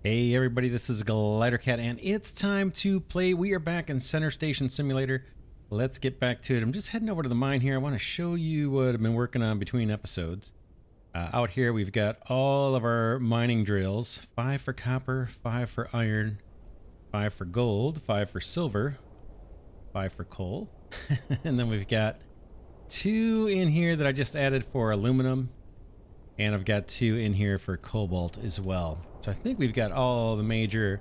Hey everybody, this is Glidercat and it's time to play. We are back in Center Station Simulator. Let's get back to it. I'm just heading over to the mine here. I want to show you what I've been working on between episodes. Out here we've got all of our mining drills. 5 for copper, 5 for iron, 5 for gold, 5 for silver, 5 for coal. And then we've got 2 in here that I just added for aluminum. And I've got 2 in here for cobalt as well. So I think we've got all the major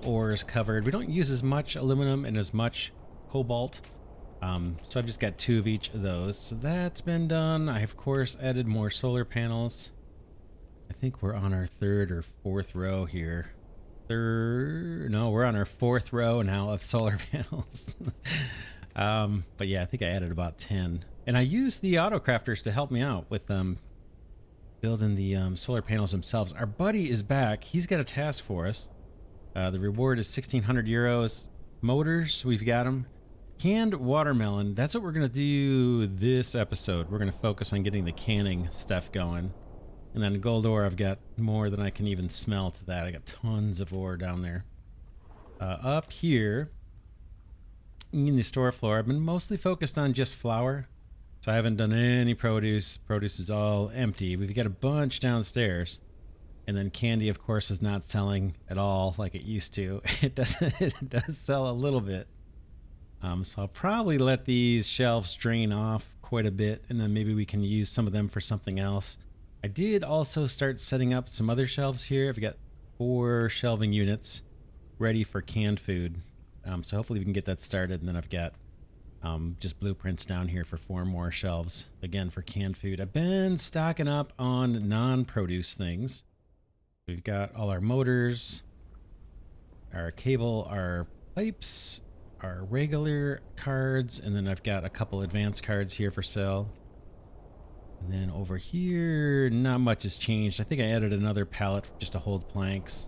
ores covered. We don't use as much aluminum and as much cobalt. So I've just got 2 of each of those. So that's been done. I, of course, added more solar panels. I think we're on our 3rd or 4th row here. No, we're on our 4th row now of solar panels. But yeah, I think I added about 10. And I used the auto crafters to help me out with building the solar panels themselves. Our buddy is back. He's got a task for us. The reward is 1,600 euros. Motors, we've got them. Canned watermelon. That's what we're going to do this episode. We're going to focus on getting the canning stuff going. And then gold ore, I've got more than I can even smell to that. I got tons of ore down there. Up here in the store floor, I've been mostly focused on just flour. So I haven't done any produce. Produce is all empty. We've got a bunch downstairs. And then candy, of course, is not selling at all like it used to. It does sell a little bit. So I'll probably let these shelves drain off quite a bit, and then maybe we can use some of them for something else. I did also start setting up some other shelves here. I've got 4 shelving units ready for canned food. So hopefully we can get that started, and then I've got just blueprints down here for 4 more shelves, again for canned food. I've been stocking up on non-produce things. We've got all our motors, our cable, our pipes, our regular cards, and then I've got a couple advanced cards here for sale. And then over here, not much has changed. I think I added another pallet just to hold planks.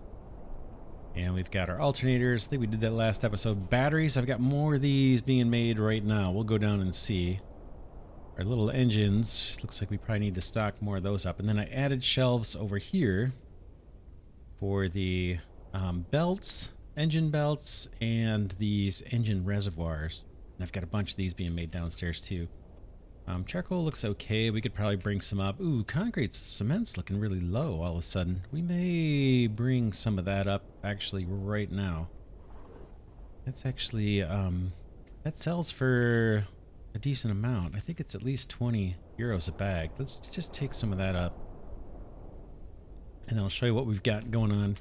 And we've got our alternators. I think we did that last episode. Batteries, I've got more of these being made right now. We'll go down and see. Our little engines, looks like we probably need to stock more of those up. And then I added shelves over here for the belts, engine belts, and these engine reservoirs. And I've got a bunch of these being made downstairs too. Charcoal looks okay. We could probably bring some up. Ooh, concrete cement's looking really low all of a sudden. We may bring some of that up actually right now. That's actually, that sells for a decent amount. I think it's at least 20 euros a bag. Let's just take some of that up. And I'll show you what we've got going on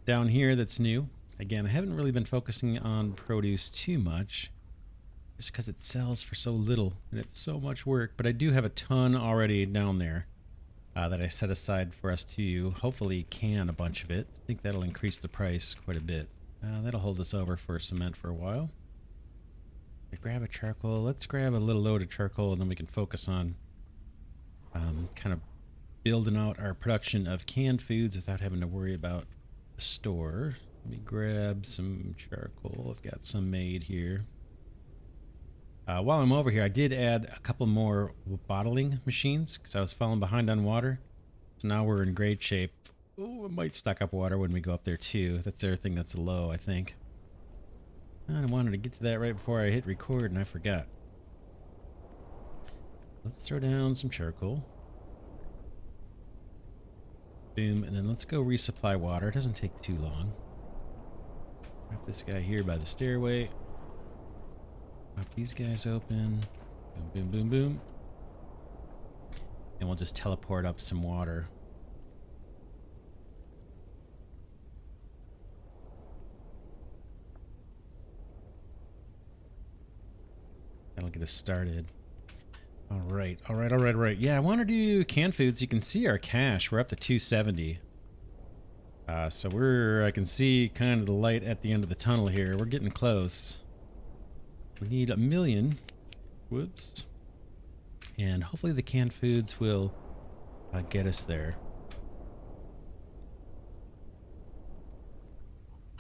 down here that's new. Again, I haven't really been focusing on produce too much, just because it sells for so little and it's so much work. But I do have a ton already down there that I set aside for us to hopefully can a bunch of it. I think that'll increase the price quite a bit. That'll hold us over for cement for a while. I grab a charcoal. Let's grab a little load of charcoal, and then we can focus on kind of building out our production of canned foods without having to worry about the store. Let me grab some charcoal. I've got some made here. While I'm over here, I did add a couple more bottling machines because I was falling behind on water. So now we're in great shape. Oh, I might stock up water when we go up there too. That's the other thing that's low, I think. I wanted to get to that right before I hit record and I forgot. Let's throw down some charcoal. Boom, and then let's go resupply water. It doesn't take too long. Wrap this guy here by the stairway. Pop these guys open. Boom, boom, boom, boom. And we'll just teleport up some water. That'll get us started. All right. Yeah, I want to do canned foods. You can see our cash. We're up to 270. So I can see kind of the light at the end of the tunnel here. We're getting close. We need 1 million. Whoops. And hopefully the canned foods will get us there.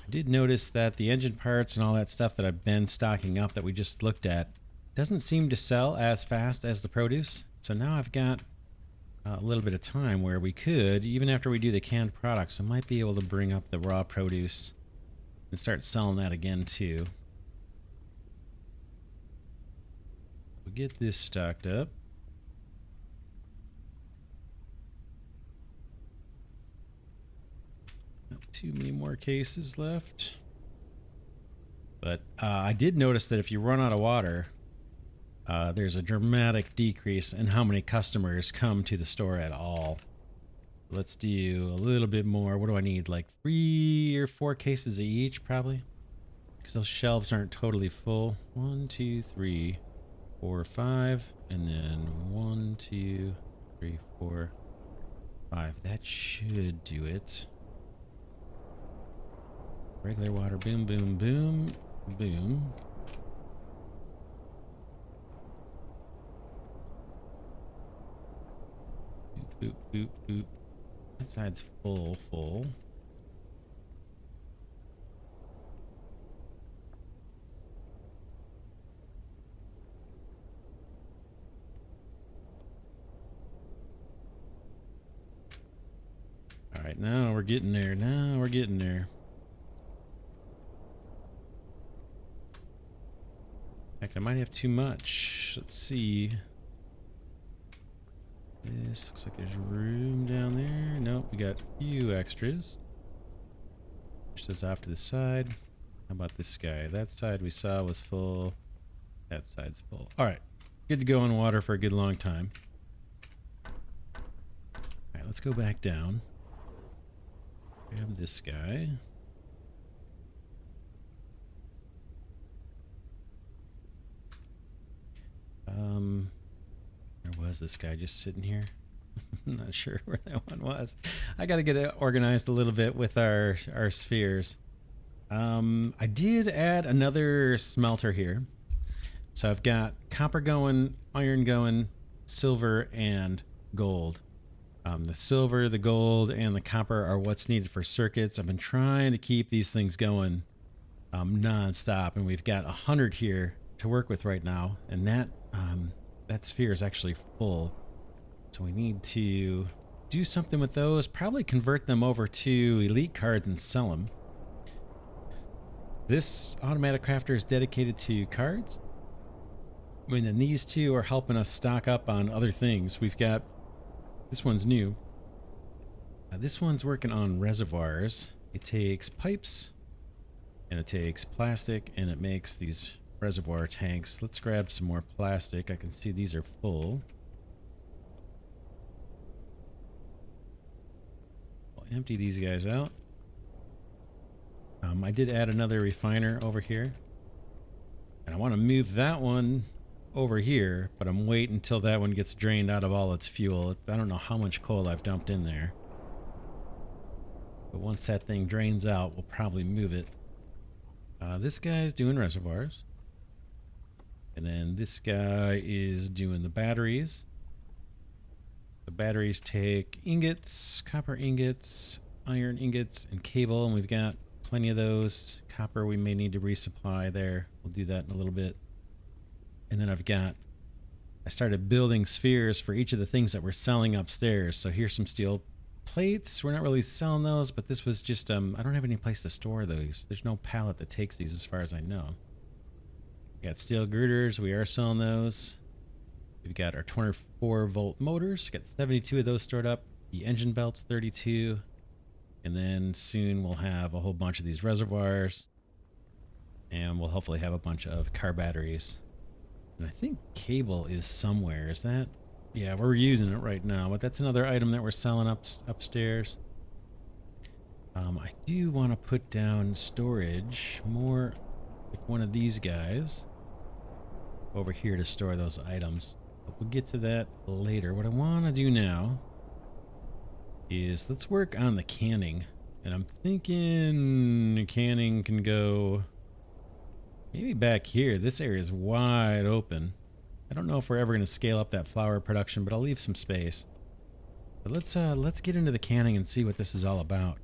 I did notice that the engine parts and all that stuff that I've been stocking up that we just looked at doesn't seem to sell as fast as the produce. So now I've got a little bit of time where we could, even after we do the canned products, I might be able to bring up the raw produce and start selling that again too. We'll get this stocked up. Not too many more cases left. But I did notice that if you run out of water, there's a dramatic decrease in how many customers come to the store at all. Let's do a little bit more. What do I need? Like 3 or 4 cases of each, probably? Because those shelves aren't totally full. 1, 2, 3, 4, 5. And then 1, 2, 3, 4, 5. That should do it. Regular water. Boom, boom, boom. Boom. Boop, boop, boop, boop. That side's full. All right, now we're getting there. In fact, I might have too much. Let's see. This looks like there's room down there. Nope, we got a few extras. Push those off to the side. How about this guy? That side we saw was full. That side's full. All right, good to go on water for a good long time. All right, let's go back down. Grab this guy. Where was this guy just sitting here? I'm not sure where that one was. I got to get it organized a little bit with our spheres. I did add another smelter here. So I've got copper going, iron going, silver, and gold. The silver, the gold, and the copper are what's needed for circuits. I've been trying to keep these things going non-stop, and we've got 100 here to work with right now, and that sphere is actually full. So we need to do something with those, probably convert them over to elite cards and sell them. This automatic crafter is dedicated to cards. I mean, and these two are helping us stock up on other things. We've got, this one's new. This one's working on reservoirs. It takes pipes, and it takes plastic, and it makes these reservoir tanks. Let's grab some more plastic. I can see these are full. I'll empty these guys out. I did add another refiner over here, and I want to move that one over here, but I'm waiting until that one gets drained out of all its fuel. I don't know how much coal I've dumped in there, but once that thing drains out, we'll probably move it. This guy's doing reservoirs. And then this guy is doing the batteries. The batteries take ingots, copper ingots, iron ingots, and cable, and we've got plenty of those. Copper we may need to resupply there. We'll do that in a little bit. And then I started building spheres for each of the things that we're selling upstairs. So here's some steel plates. We're not really selling those, but this was just, I don't have any place to store those. There's no pallet that takes these as far as I know. We got steel girders. We are selling those. We've got our 24 volt motors. Got 72 of those stored up. The engine belts, 32. And then soon we'll have a whole bunch of these reservoirs. And we'll hopefully have a bunch of car batteries. And I think cable is somewhere. Is that? Yeah, we're using it right now, but that's another item that we're selling upstairs. I do want to put down storage, more like one of these guys over here to store those items. But we'll get to that later. What I want to do now is let's work on the canning. And I'm thinking the canning can go maybe back here. This area is wide open. I don't know if we're ever going to scale up that flour production, but I'll leave some space. But let's get into the canning and see what this is all about.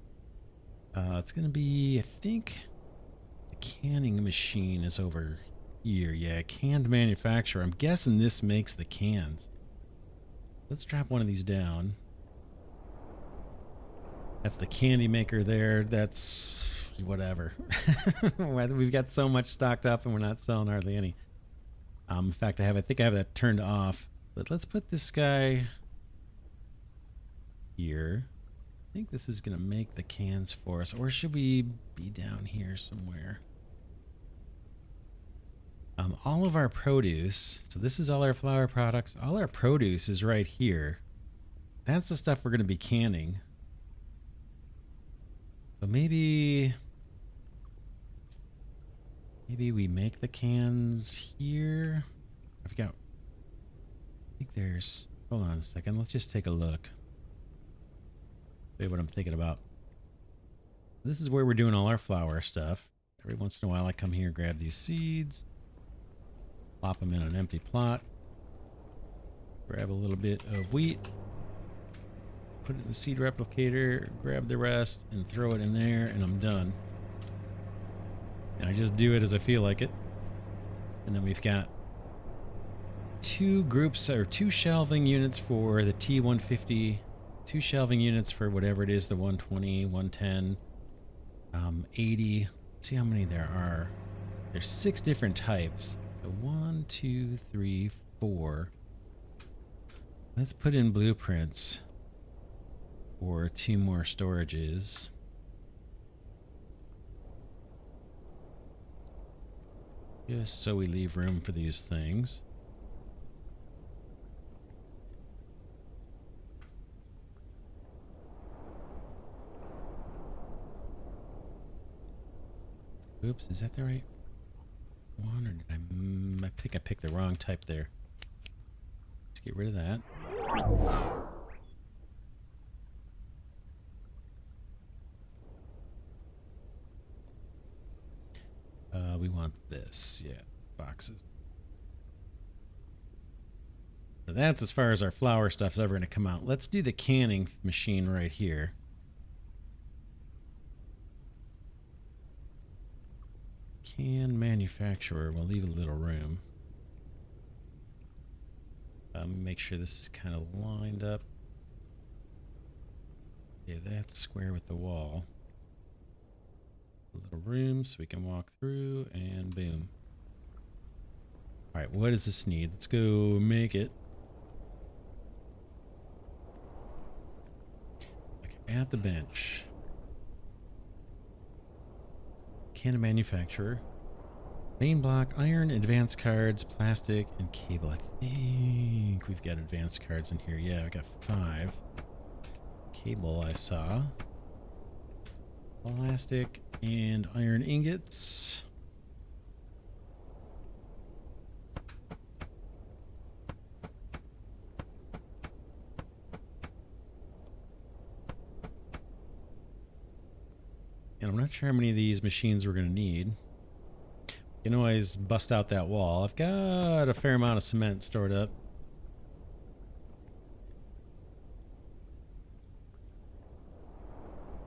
It's going to be, I think, the canning machine is over here. Yeah, canned manufacturer. I'm guessing this makes the cans. Let's drop one of these down. That's the candy maker there. That's whatever. We've got so much stocked up and we're not selling hardly any. In fact, I think I have that turned off. But let's put this guy here. I think this is going to make the cans for us. Or should we be down here somewhere? All of our produce. So this is all our flour products. All our produce is right here. That's the stuff we're going to be canning. So maybe we make the cans here. I think there's... Hold on a second. Let's just take a look. Show you what I'm thinking about. This is where we're doing all our flour stuff. Every once in a while I come here, grab these seeds, plop them in an empty plot, grab a little bit of wheat, put it in the seed replicator, grab the rest, and throw it in there, and I'm done. And I just do it as I feel like it. And then we've got two shelving units for the T150, two shelving units for whatever it is, the 120, 110, 80. Let's see how many there are. There's 6 different types. So 1, 2, 3, 4. Let's put in blueprints for 2 more storages. Just so we leave room for these things. Oops, is that the right one, or did I think I picked the wrong type there. Let's get rid of that. We want this, yeah, boxes. So that's as far as our flour stuff's ever going to come out. Let's do the canning machine right here. Can manufacturer, we'll leave a little room. Make sure this is kind of lined up. Yeah, that's square with the wall. A little room so we can walk through, and boom. Alright, what does this need? Let's go make it. Okay, at the bench. Can manufacturer. Main block, iron, advanced cards, plastic, and cable. I think we've got advanced cards in here. Yeah, I got 5. Cable I saw. Plastic and iron ingots. And I'm not sure how many of these machines we're going to need. You can always bust out that wall. I've got a fair amount of cement stored up.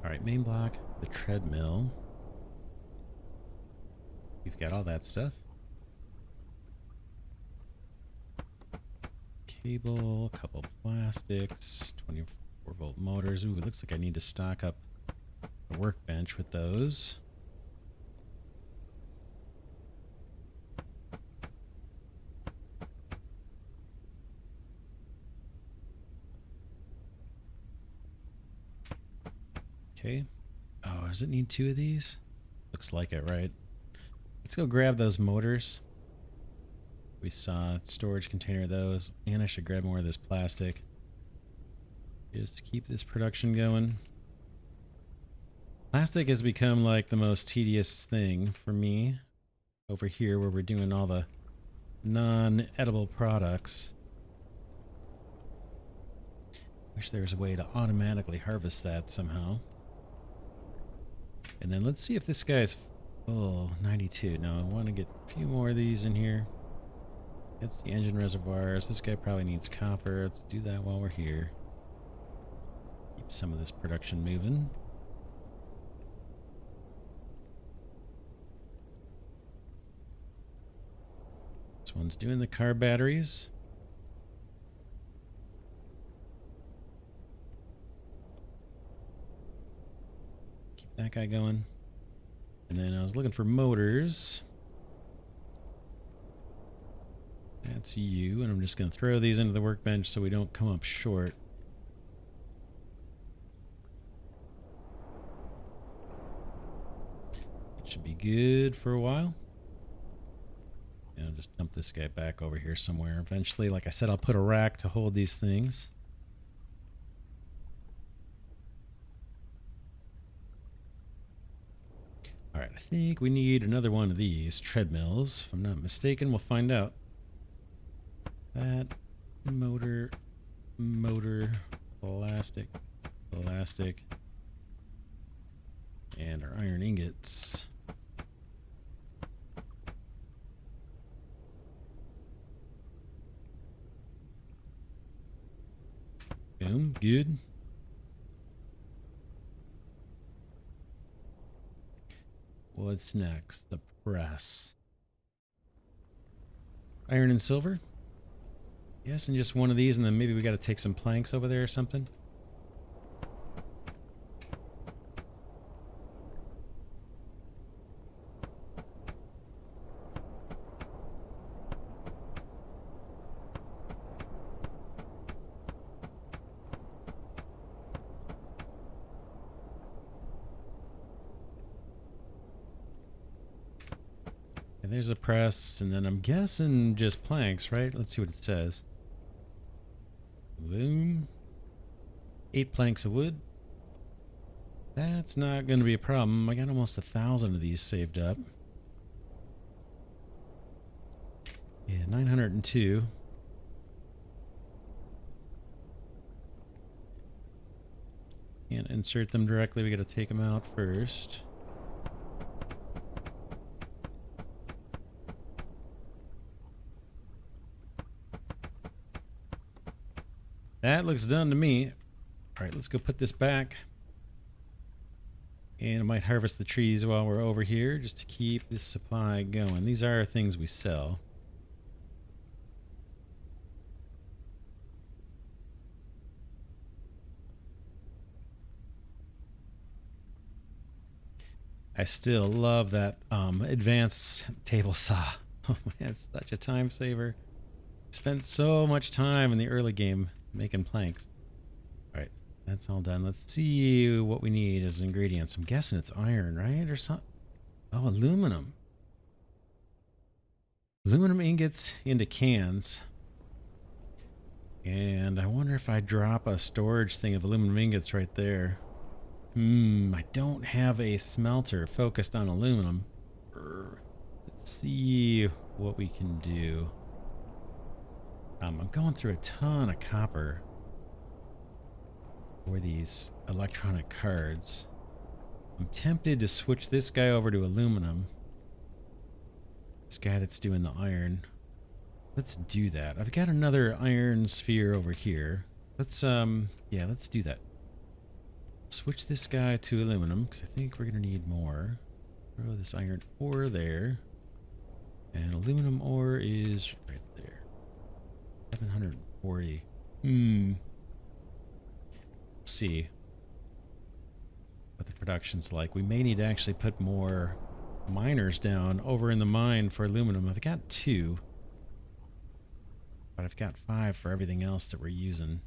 Alright, main block, the treadmill. We've got all that stuff. Cable, a couple plastics, 24-volt motors. Ooh, it looks like I need to stock up the workbench with those. Okay. Oh, does it need 2 of these? Looks like it, right? Let's go grab those motors. We saw storage container of those. And I should grab more of this plastic. Just to keep this production going. Plastic has become like the most tedious thing for me over here where we're doing all the non-edible products. Wish there was a way to automatically harvest that somehow. And then let's see if this guy's full. 92. No, I want to get a few more of these in here. That's the engine reservoirs. This guy probably needs copper. Let's do that while we're here. Keep some of this production moving. This one's doing the car batteries. That guy going. And then I was looking for motors. That's you, and I'm just going to throw these into the workbench so we don't come up short. It should be good for a while. And I'll just dump this guy back over here somewhere. Eventually, like I said, I'll put a rack to hold these things. Alright, I think we need another one of these treadmills. If I'm not mistaken, we'll find out. That motor, plastic, and our iron ingots. Boom, good. What's next? The press. Iron and silver? Yes, and just one of these, and then maybe we got to take some planks over there or something. And there's a press, and then I'm guessing just planks, right? Let's see what it says. Boom. 8 planks of wood. That's not going to be a problem. I got almost 1,000 of these saved up. Yeah, 902. Can't insert them directly. We got to take them out first. That looks done to me. All right, let's go put this back. And I might harvest the trees while we're over here just to keep this supply going. These are things we sell. I still love that advanced table saw. Oh man, it's such a time saver. Spent so much time in the early game making planks. All right, that's all done. Let's see what we need as ingredients. I'm guessing it's iron, right? Or something. Oh, aluminum. Aluminum ingots into cans. And I wonder if I drop a storage thing of aluminum ingots right there. I don't have a smelter focused on aluminum. Let's see what we can do. I'm going through a ton of copper for these electronic cards. I'm tempted to switch this guy over to aluminum. This guy that's doing the iron. Let's do that. I've got another iron sphere over here. Let's yeah, let's do that. Switch this guy to aluminum because I think we're gonna need more. Throw this iron ore there. And aluminum ore is right there. 740. See what the production's like. We may need to actually put more miners down over in the mine for aluminum. I've got 2. But I've got 5 for everything else that we're using.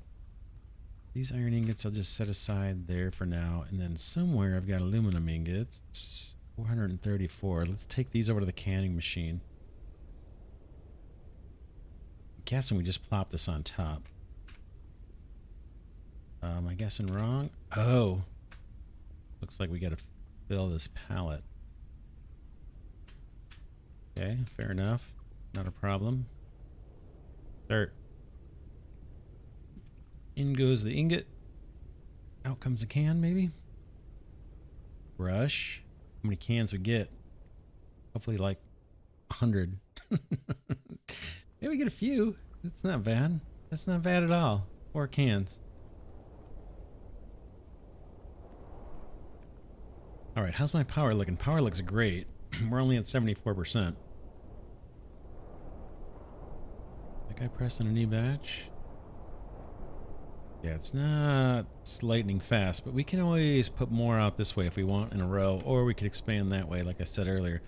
These iron ingots I'll just set aside there for now. And then somewhere I've got aluminum ingots. 434. Let's take these over to the canning machine. I'm guessing we just plop this on top. Am I guessing wrong? Oh. Looks like we got to fill this pallet. Okay, fair enough. Not a problem. Start. In goes the ingot. Out comes a can, maybe? Brush. How many cans we get? Hopefully like 100. Maybe we get a few. That's not bad. That's not bad at all. 4 cans. Alright, how's my power looking? Power looks great. We're only at 74%. That guy pressing a new batch. Yeah, it's not lightning fast, but we can always put more out this way if we want in a row, or we could expand that way, like I said earlier.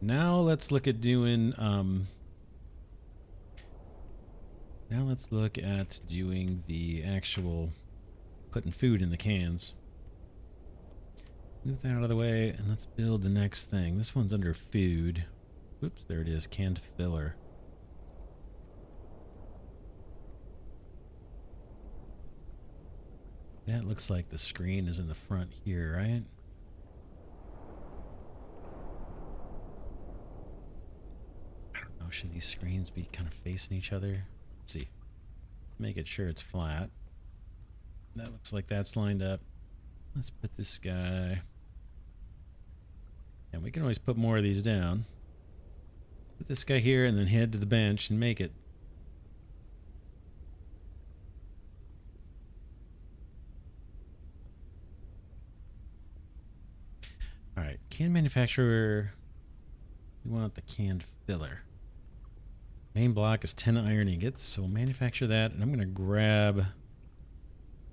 Now let's look at doing, now let's look at doing the actual putting food in the cans. Move that out of the way, and let's build the next thing. This one's under food. Whoops, there it is, canned filler. That looks like the screen is in the front here, right? I don't know, should these screens be kind of facing each other? Let's see. Make it sure it's flat. That looks like that's lined up. Let's put this guy... And we can always put more of these down. Put this guy here and then head to the bench and make it. Alright, can manufacturer... We want the canned filler. Main block is 10 iron ingots, so we'll manufacture that, and I'm going to grab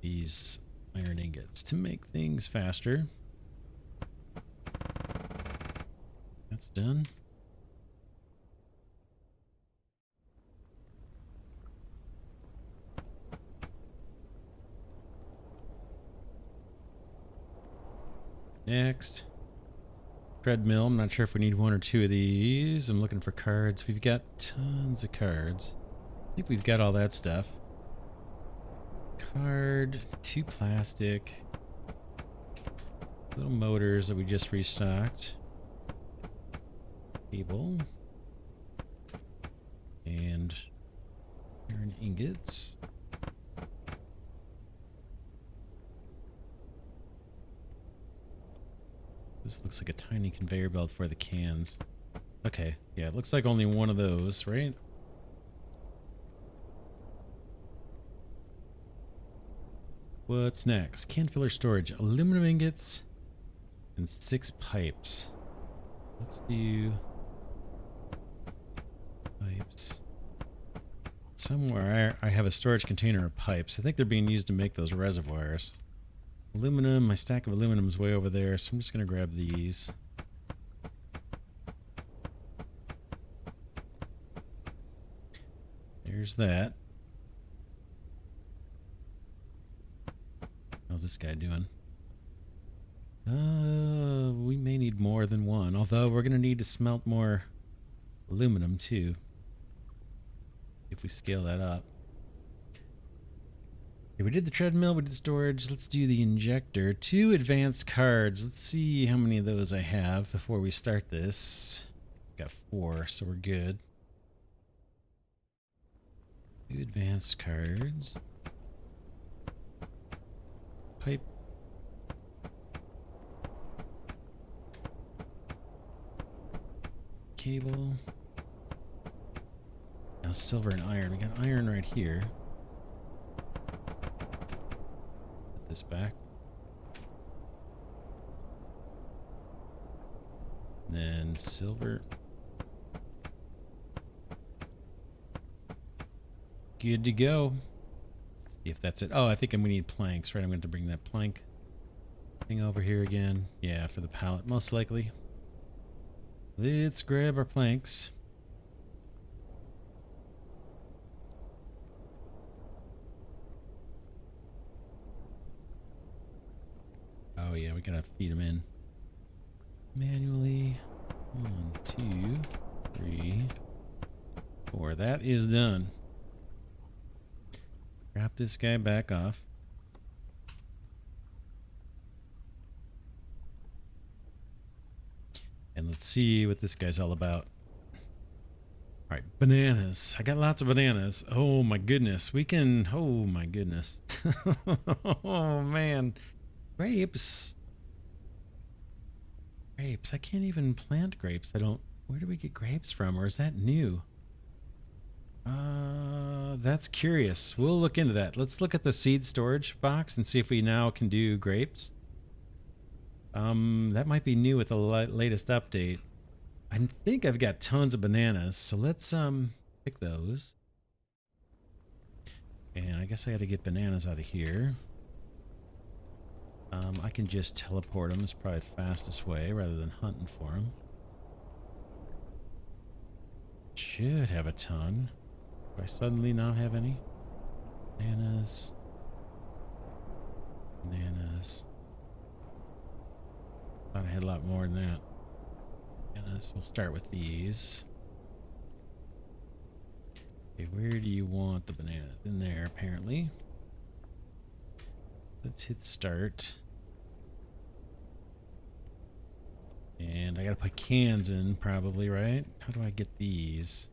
these iron ingots to make things faster. That's done. Next. Treadmill. I'm not sure if we need one or two of these. I'm looking for cards. We've got tons of cards. I think we've got all that stuff. Card, 2 plastic. Little motors that we just restocked. Cable. And iron ingots. This looks like a tiny conveyor belt for the cans. Okay, yeah, it looks like only one of those, right? What's next? Can filler storage. Aluminum ingots and 6 pipes. Let's do pipes. Somewhere I have a storage container of pipes. I think they're being used to make those reservoirs. Aluminum, my stack of aluminum is way over there, so I'm just going to grab these. There's that. How's this guy doing? We may need more than one, although we're going to need to smelt more aluminum too, if we scale that up. Okay, we did the treadmill, we did storage. Let's do the injector. 2 advanced cards. Let's see how many of those I have before we start this. Got 4, so we're good. 2 advanced cards. Pipe. Cable. Now silver and iron. We got iron right here. Put this back. And then silver. Good to go. Let's see if that's it. Oh, I think we need planks, right? I'm going to bring that plank thing over here again. Yeah, for the pallet, most likely. Let's grab our planks. Oh yeah, we gotta feed them in manually. 1, 2, 3, 4. That is done. Wrap this guy back off. And let's see what this guy's all about. All right, bananas. I got lots of bananas. Oh my goodness. We can, oh my goodness. Oh man. Grapes. Grapes. I can't even plant grapes. I don't, where do we get grapes from? Or is that new? That's curious. We'll look into that. Let's look at the seed storage box and see if we now can do grapes. That might be new with the latest update. I think I've got tons of bananas, so let's pick those. And I guess I gotta get bananas out of here. I can just teleport them. It's probably the fastest way rather than hunting for them. Should have a ton. Do I suddenly not have any? Bananas. Bananas. Thought I had a lot more than that. Bananas. We'll start with these. Okay, where do you want the bananas? In there, apparently. Let's hit start. And I gotta put cans in, probably, right? How do I get these?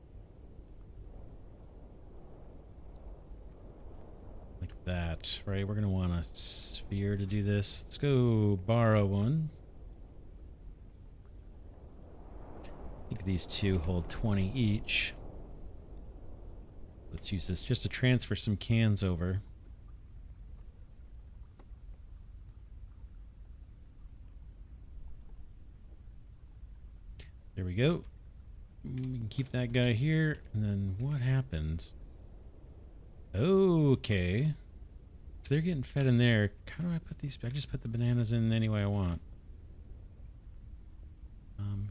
Like that, right? We're gonna want a sphere to do this. Let's go borrow one. I think these two hold 20 each. Let's use this just to transfer some cans over. There we go. We can keep that guy here, and then what happens? Okay. So they're getting fed in there. How do I put these? I just put the bananas in any way I want.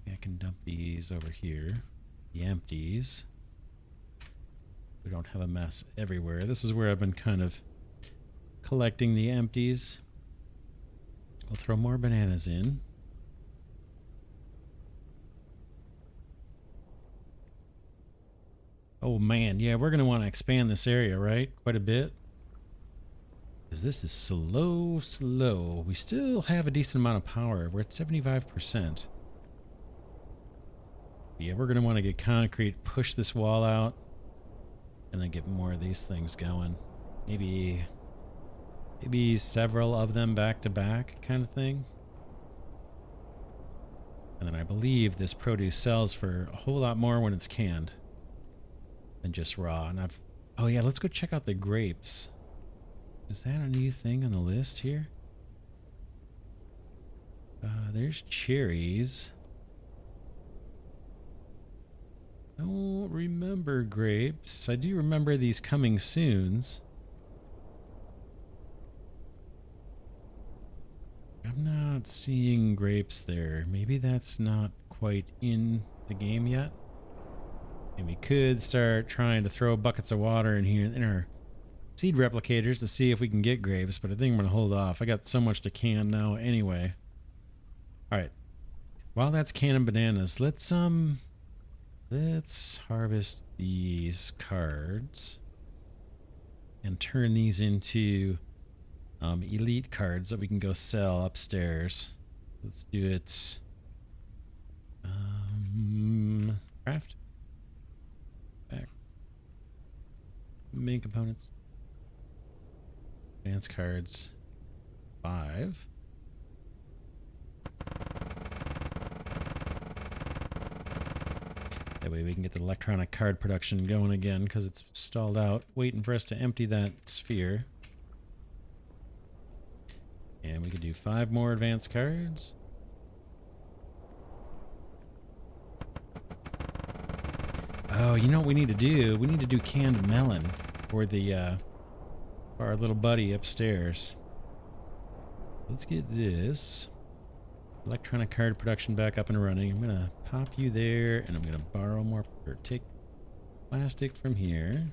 I can dump these over here. The empties. We don't have a mess everywhere. This is where I've been kind of collecting the empties. We'll throw more bananas in. Oh man, yeah, we're going to want to expand this area, right? Quite a bit. Because this is slow. We still have a decent amount of power. We're at 75%. Yeah, we're going to want to get concrete, push this wall out, and then get more of these things going. Maybe several of them back to back kind of thing. And then I believe this produce sells for a whole lot more when it's canned than just raw. And oh yeah, let's go check out the grapes. Is that a new thing on the list here? There's cherries. I don't remember grapes. I do remember these coming soons. I'm not seeing grapes there. Maybe that's not quite in the game yet. And we could start trying to throw buckets of water in here in our seed replicators to see if we can get grapes, but I think I'm going to hold off. I got so much to can now anyway. All right. While that's canning bananas, let's harvest these cards and turn these into elite cards that we can go sell upstairs. Let's do it. Craft. Back. Main components. Advanced cards. 5. That way we can get the electronic card production going again because it's stalled out, waiting for us to empty that sphere. And we could do 5 more advanced cards. Oh, you know what we need to do? We need to do canned melon for the for our little buddy upstairs. Let's get this electronic card production back up and running. I'm gonna pop you there, and I'm gonna borrow more or take plastic from here.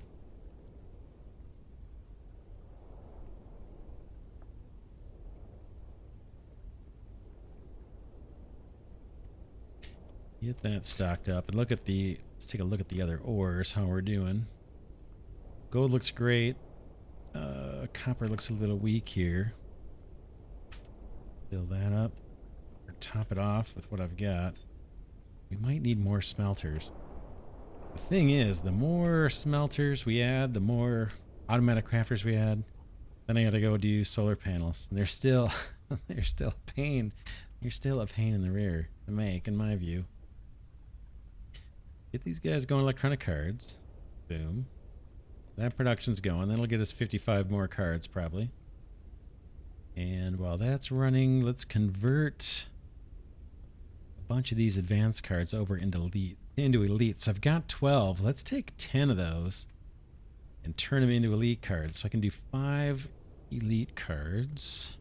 Get that stocked up, and let's take a look at the other ores, how we're doing. Gold looks great. Copper looks a little weak here. Fill that up, or top it off with what I've got. We might need more smelters. The thing is, the more smelters we add, the more automatic crafters we add, then I gotta go do solar panels. And they're still they're still a pain. They're still a pain in the rear to make, in my view. Get these guys going electronic cards. Boom. That production's going. That'll get us 55 more cards, probably. And while that's running, let's convert a bunch of these advanced cards over into elite. So I've got 12. Let's take 10 of those and turn them into elite cards. So I can do 5 elite cards.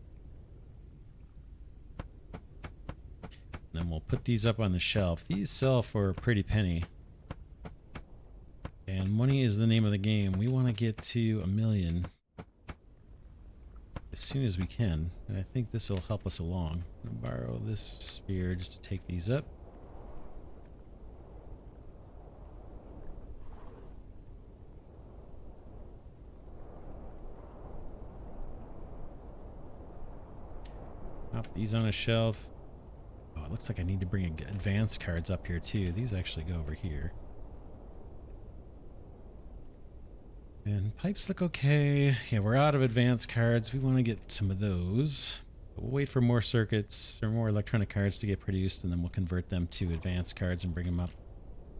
Then we'll put these up on the shelf. These sell for a pretty penny. And money is the name of the game. We want to get to 1 million as soon as we can. And I think this will help us along. I'm going to borrow this sphere just to take these up. Pop these on a shelf. Oh, it looks like I need to bring advanced cards up here too. These actually go over here. And pipes look okay. Yeah, we're out of advanced cards. We want to get some of those. But we'll wait for more circuits or more electronic cards to get produced, and then we'll convert them to advanced cards and bring them up.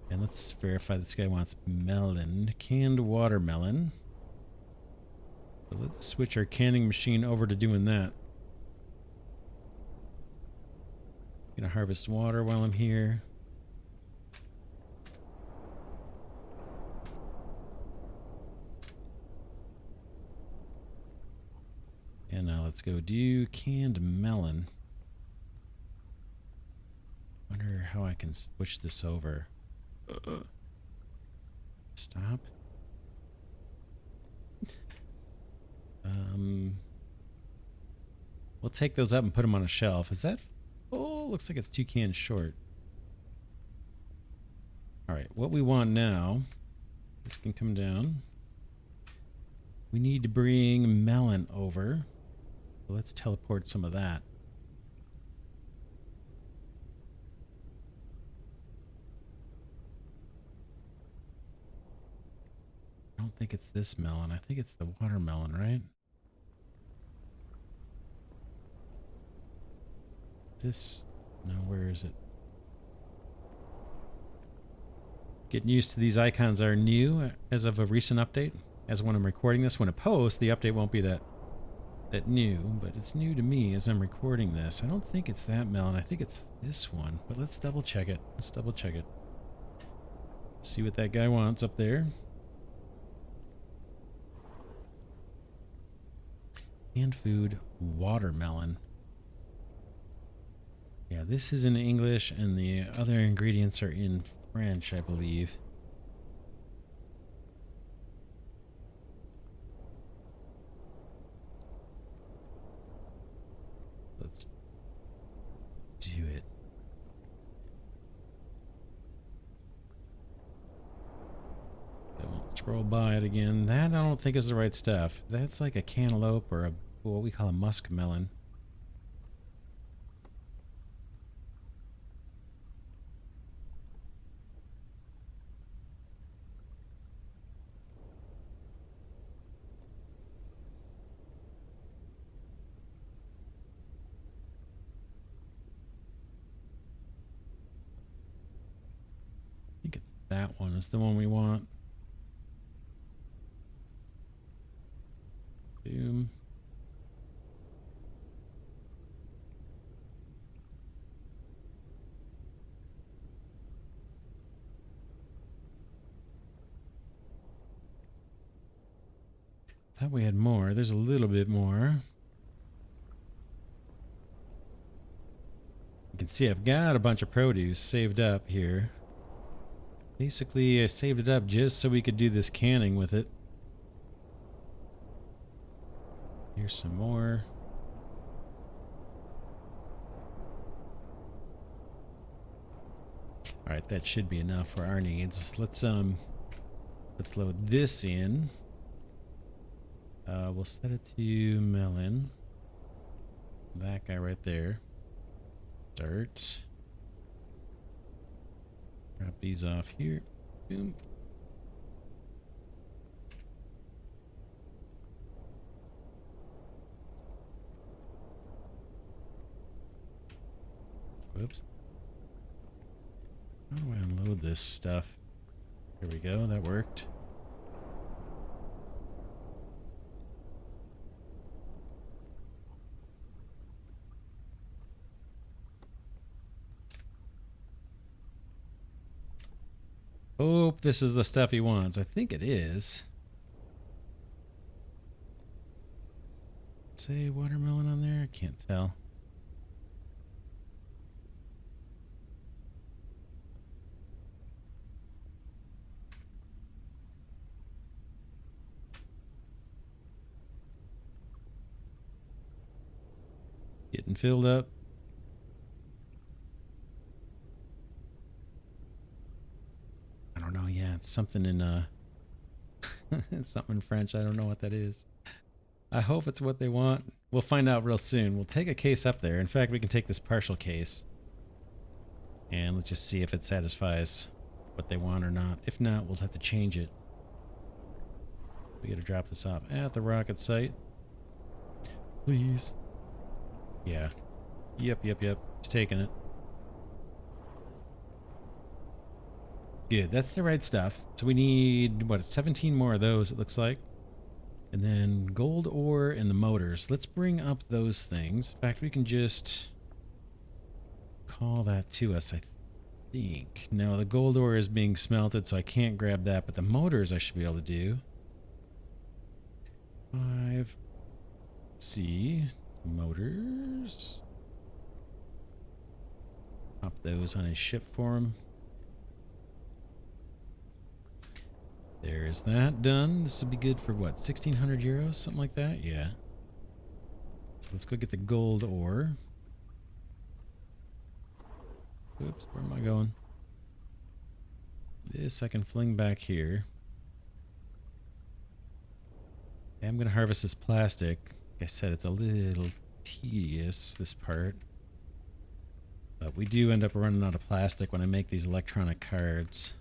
And let's verify this guy wants melon. Canned watermelon. So let's switch our canning machine over to doing that. Gonna harvest water while I'm here. And now let's go do canned melon. Wonder how I can switch this over. Stop. We'll take those up and put them on a shelf. Is that... Oh, looks like it's 2 cans short. Alright, what we want now... This can come down. We need to bring melon over. So let's teleport some of that. I don't think it's this melon. I think it's the watermelon, right? This... No, where is it? Getting used to these icons are new as of a recent update. As when I'm recording this, when it posts, the update won't be that new, but it's new to me as I'm recording this. I don't think it's that melon. I think it's this one, but let's double check it. Let's double check it. See what that guy wants up there. Canned food, watermelon. Yeah, this is in English, and the other ingredients are in French, I believe. Let's do it. Don't scroll by it again. That I don't think is the right stuff. That's like a cantaloupe or what we call a muskmelon. I think it's that one is the one we want. Boom. Thought we had more. There's a little bit more. You can see I've got a bunch of produce saved up here. Basically, I saved it up just so we could do this canning with it. Here's some more. Alright, that should be enough for our needs. Let's load this in. We'll set it to melon. That guy right there. Dirt. Drop these off here. Boom. Whoops. How do I unload this stuff? Here we go, that worked. Hope this is the stuff he wants. I think it is. say watermelon on there? I can't tell. Getting filled up. I don't know. Yeah, it's something in it's something in French. I don't know what that is. I hope it's what they want. We'll find out real soon. We'll take a case up there. In fact, we can take this partial case and let's just see if it satisfies what they want or not. If not, we'll have to change it. We gotta drop this off at the rocket site. Please. Yeah. Yep. It's taking it. Good. That's the right stuff. So we need, what, 17 more of those, it looks like. And then gold ore and the motors. Let's bring up those things. In fact, we can just call that to us, I think. No, the gold ore is being smelted, so I can't grab that. But the motors I should be able to do. 5. C. Motors. Pop those on his ship for him. There's that done. This will be good for what, 1,600 euros? Something like that? Yeah. So let's go get the gold ore. Oops, where am I going? This I can fling back here. Okay, I'm going to harvest this plastic. Like I said, it's a little tedious, this part. But we do end up running out of plastic when I make these electronic cards.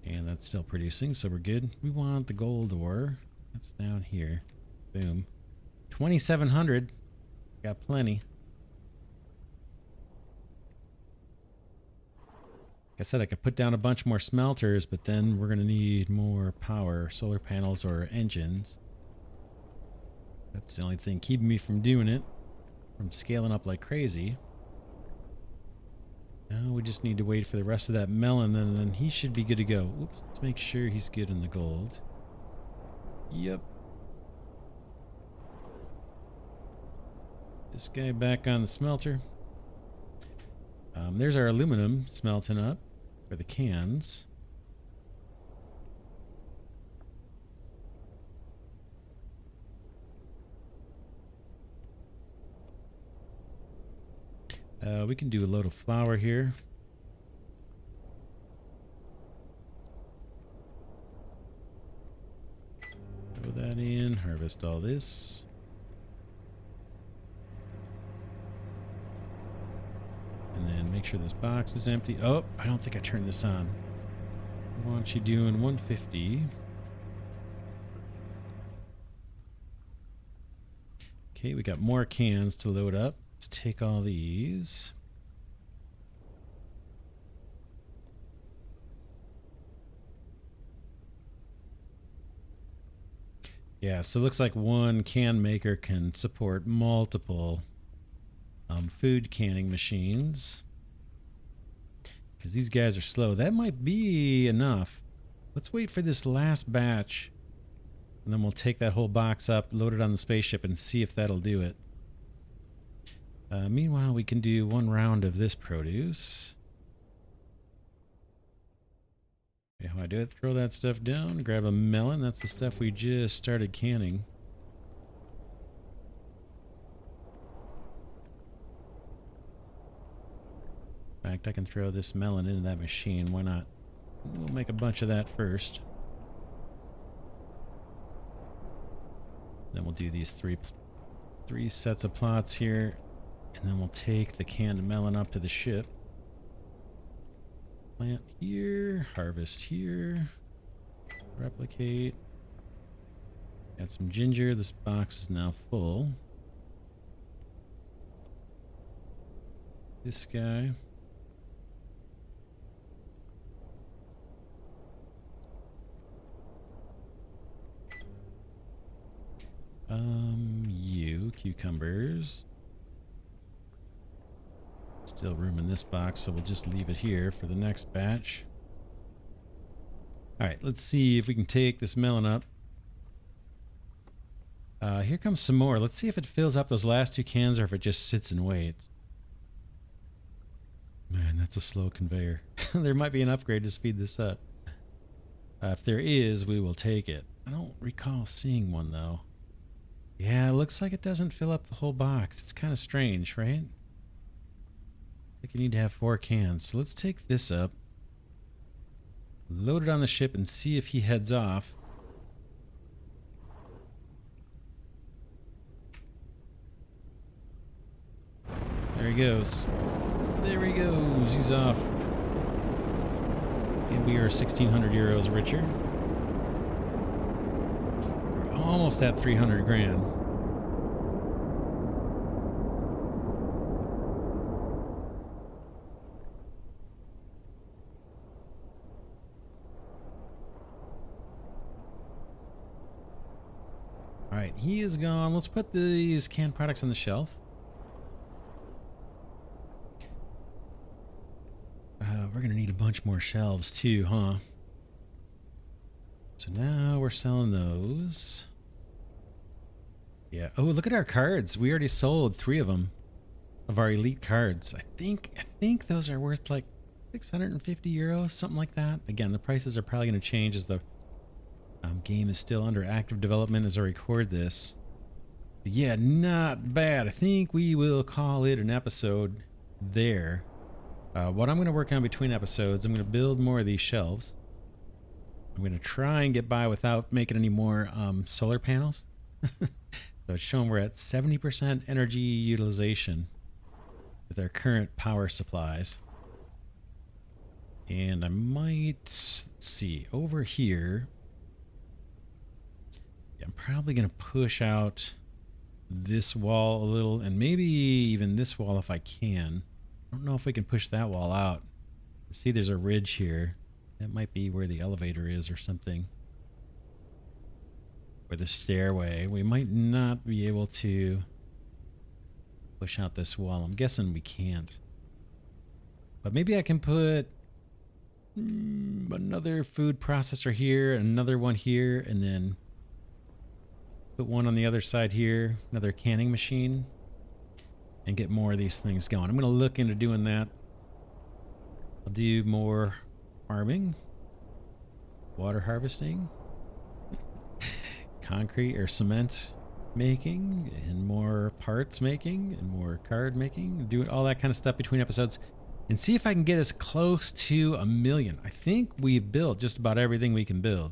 And that's still producing, so we're good. We want the gold ore. That's down here. Boom. 2,700. Got plenty. Like I said, I could put down a bunch more smelters, but then we're going to need more power, solar panels or engines. That's the only thing keeping me from doing it, from scaling up like crazy. Now we just need to wait for the rest of that melon, then he should be good to go. Oops, let's make sure he's good in the gold. Yep. This guy back on the smelter. There's our aluminum smelting up for the cans. We can do a load of flour here. Throw that in, harvest all this. And then make sure this box is empty. Oh, I don't think I turned this on. I want you doing 150. Okay, we got more cans to load up. Let's take all these. Yeah, so it looks like one can maker can support multiple food canning machines. Because these guys are slow. That might be enough. Let's wait for this last batch. And then we'll take that whole box up, load it on the spaceship, and see if that'll do it. Meanwhile, we can do one round of this produce. Okay, how I do it? Throw that stuff down, grab a melon. That's the stuff we just started canning. In fact, I can throw this melon into that machine. Why not? We'll make a bunch of that first. Then we'll do these three sets of plots here. And then we'll take the canned melon up to the ship. Plant here, harvest here, replicate. Got some ginger. This box is now full. This guy. You cucumbers. Let's Still room in this box, so we'll just leave it here for the next batch. All right, let's see if we can take this melon up. Here comes some more. Let's see if it fills up those last 2 cans or if it just sits and waits. Man, that's a slow conveyor. There might be an upgrade to speed this up. If there is, we will take it. I don't recall seeing one, though. Yeah, it looks like it doesn't fill up the whole box. It's kind of strange, right? I think you need to have 4 cans. So let's take this up, load it on the ship, and see if he heads off. There he goes. There he goes. He's off. And we are 1,600 euros richer. We're almost at 300 grand. All right, he is gone. Let's put these canned products on the shelf. We're gonna need a bunch more shelves too, huh? So now we're selling those. Yeah. Oh, look at our cards. We already sold 3 of them, of our elite cards. I think those are worth like 650 euros, something like that. Again, the prices are probably going to change as the game is still under active development as I record this. But yeah, not bad. I think we will call it an episode there. What I'm going to work on between episodes, I'm going to build more of these shelves. I'm going to try and get by without making any more solar panels. So it's showing we're at 70% energy utilization with our current power supplies. And I might, let's see, over here, yeah, I'm probably going to push out this wall a little, and maybe even this wall if I can. I don't know if we can push that wall out. See, there's a ridge here. That might be where the elevator is or something. Or the stairway. We might not be able to push out this wall. I'm guessing we can't. But maybe I can put another food processor here, another one here, and then put one on the other side here, another canning machine, and get more of these things going. I'm going to look into doing that. I'll do more farming, water harvesting, concrete or cement making, and more parts making, and more card making, do all that kind of stuff between episodes, and see if I can get us close to 1 million. I think we've built just about everything we can build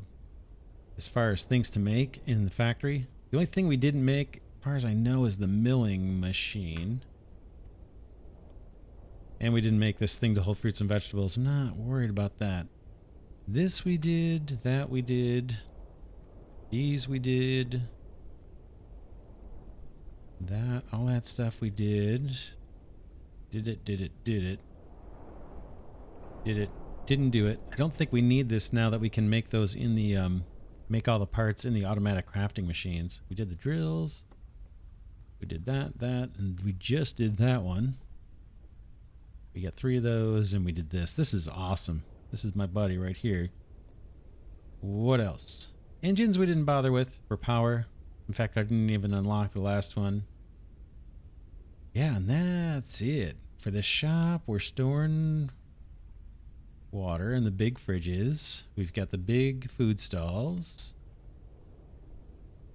as far as things to make in the factory. The only thing we didn't make, as far as I know, is the milling machine. And we didn't make this thing to hold fruits and vegetables. I'm not worried about that. This we did, that we did, these we did, that, all that stuff we did. Did it, didn't do it. I don't think we need this now that we can make those in the, make all the parts in the automatic crafting machines. We did the drills, we did that, and we just did that one. We got 3 of those, and we did this. This is awesome. This is my buddy right here. What else? Engines we didn't bother with for power. In fact, I didn't even unlock the last one. Yeah, and that's it. For the shop, we're storing water in the big fridges. We've got the big food stalls.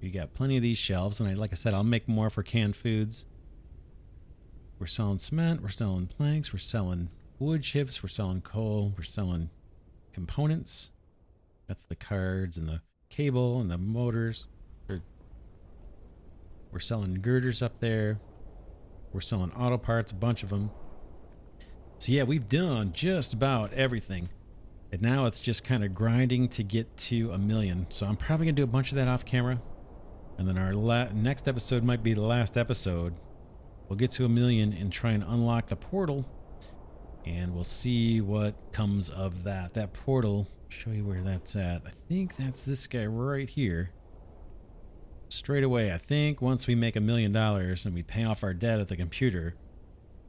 We got plenty of these shelves, and like I said, I'll make more for canned foods. We're selling cement, we're selling planks, we're selling wood chips, we're selling coal, we're selling components. That's the cards and the cable and the motors. We're selling girders up there. We're selling auto parts, a bunch of them. So yeah, we've done just about everything. And now it's just kind of grinding to get to 1 million. So I'm probably going to do a bunch of that off camera. And then our next episode might be the last episode. We'll get to 1 million and try and unlock the portal, and we'll see what comes of that. That portal, show you where that's at. I think that's this guy right here. Straight away, I think once we make $1 million and we pay off our debt at the computer,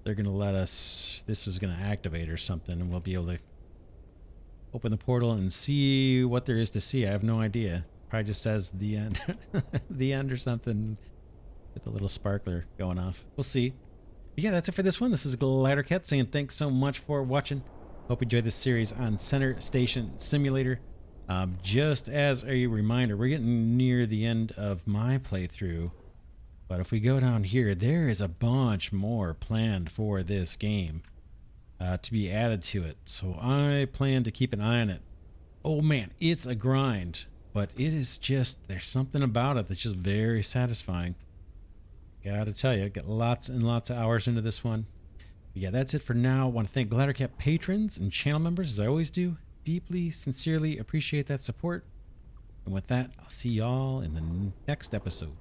they're going to let us, this is going to activate or something, and we'll be able to open the portal and see what there is to see. I have no idea. Probably just says the end, the end or something with a little sparkler going off. We'll see. But yeah, that's it for this one. This is Glidercat saying thanks so much for watching. Hope you enjoyed this series on Center Station Simulator. Just as a reminder, we're getting near the end of my playthrough. But if we go down here, there is a bunch more planned for this game to be added to it. So I plan to keep an eye on it. Oh man, it's a grind. But it is just, there's something about it that's just very satisfying. Gotta tell you, got lots and lots of hours into this one. But yeah, that's it for now. I want to thank Glidercat patrons and channel members, as I always do. Deeply, sincerely appreciate that support. And with that, I'll see y'all in the next episode.